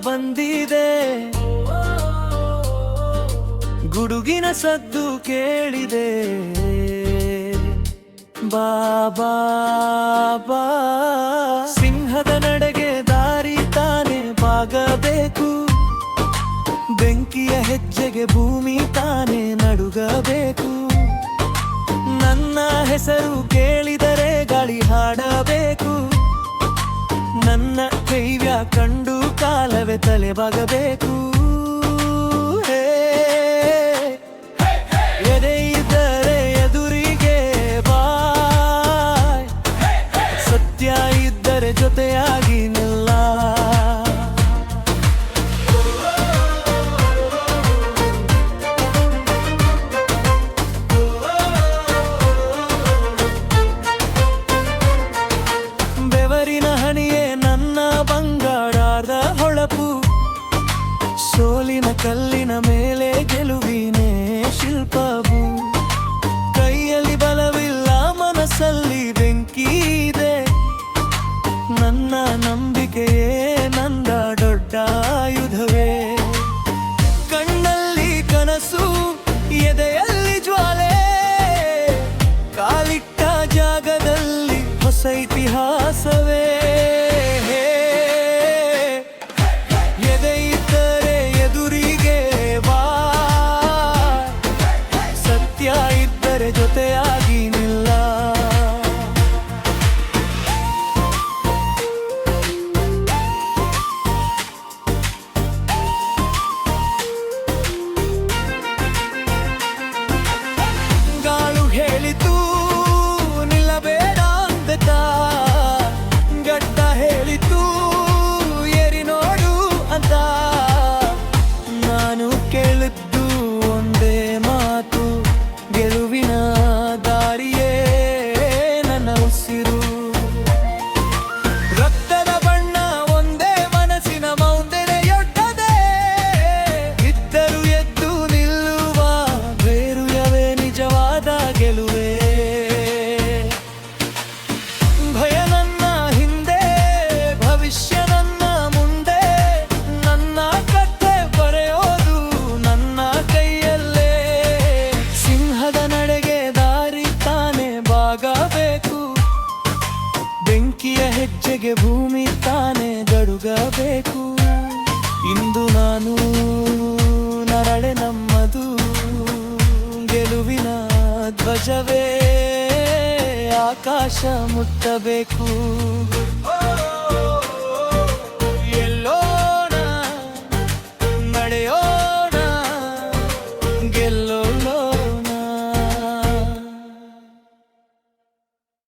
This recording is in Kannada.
ಬಂದಿದೆ, ಗುಡುಗಿನ ಸದ್ದು ಕೇಳಿದೆ. ಬಾಬಾ ಬಾ, ಸಿಂಹದ ನಡೆಗೆ ದಾರಿ ತಾನೆ ಬಾಗಬೇಕು, ಬೆಂಕಿಯ ಹೆಜ್ಜೆಗೆ ಭೂಮಿ ತಾನೆ ನಡುಗಬೇಕು. ನನ್ನ ಹೆಸರು ಕೇಳಿದರೆ ಗಾಳಿ ಹಾಡಬೇಕು, ನನ್ನ ಕೈವ್ಯ ಕಂಡು ಕಾಲವೇ ತಲೆ ಬಾಗಬೇಕು. ಎದೆ ಇದ್ದರೆ ಎದುರಿಗೆ ಬಾ, ಸತ್ಯ ಇದ್ದರೆ ಜೊತೆಯಾಗಿ ನಿಲ್ಲ. ಬೆವರಿನ ಹನಿಯೇ ನನ್ನ ಬಂಗಾರದ ಹೊಳಪು, ಸೋಲಿನ ಕಲ್ಲಿನ ಮೇಲೆ ಗೆಲುವಿನೇ ಶಿಲ್ಪವು. ಕೈಯಲ್ಲಿ ಬಲವಿಲ್ಲ, ಮನಸ್ಸಲ್ಲಿ ಬೆಂಕಿ ಇದೆ, ನನ್ನ ನಂಬಿಕೆಯೇ ನನ್ನ ದೊಡ್ಡ ಆಯುಧವೇ. ಕಣ್ಣಲ್ಲಿ ಕನಸು, ಎದೆಯಲ್ಲಿ ಜ್ವಾಲೆ, ಕಾಲಿಟ್ಟ ಜಾಗದಲ್ಲಿ ಹೊಸ ಇತಿಹಾಸವೇ. ಎದೆ ಇದ್ದರೆ ಎದುರಿಗೆ ಬಾ, ಸತ್ಯ ಇದ್ದರೆ ಜೊತೆಯಾಗಿ ನಿಲ್ಲ. ಗಾಳು ಹೇಳಿತು ನಿಲ್ಲಬೇಡ ಅಂದೆತ, ಗಡ್ಡ ಹೇಳಿತು ಏರಿ ನೋಡು ಅಂತ. ನಾನು ಕೇಳಿದ್ದು ಒಂದೇ ಮಾತು, ಗೆಲುವಿನ ದಾರಿಯೇ ನನ್ನ ಉಸಿರು. ರಕ್ತದ ಬಣ್ಣ ಒಂದೇ, ಮನಸ್ಸಿನ ಮೌಂದೆನೆಯೊಡ್ಡದೆ, ಇದ್ದರು ಎದ್ದು ನಿಲ್ಲುವ ಧೈರ್ಯವೇ ನಿಜವಾದ ಗೆಲುವೇ. ಭಯ ನನ್ನ ಹಿಂದೆ, ಭವಿಷ್ಯ ನನ್ನ ಮುಂದೆ, ನನ್ನ ಕಥೆ ಬರೆಯೋದು ನನ್ನ ಕೈಯಲ್ಲೇ. ಸಿಂಹದ ನಡೆಗೆ ದಾರಿ ತಾನೆ ಬಾಗಬೇಕು, ಬೆಂಕಿಯ ಹೆಜ್ಜೆಗೆ ಭೂಮಿ ತಾನೆ ಗಡುಗಬೇಕು. ಇಂದು ನಾನು ನರಳೆ ನಮ್ಮದು, ಗೆಲುವಿನ ಧ್ವಜವೇ ಆಕಾಶ ಮುಟ್ಟಬೇಕು.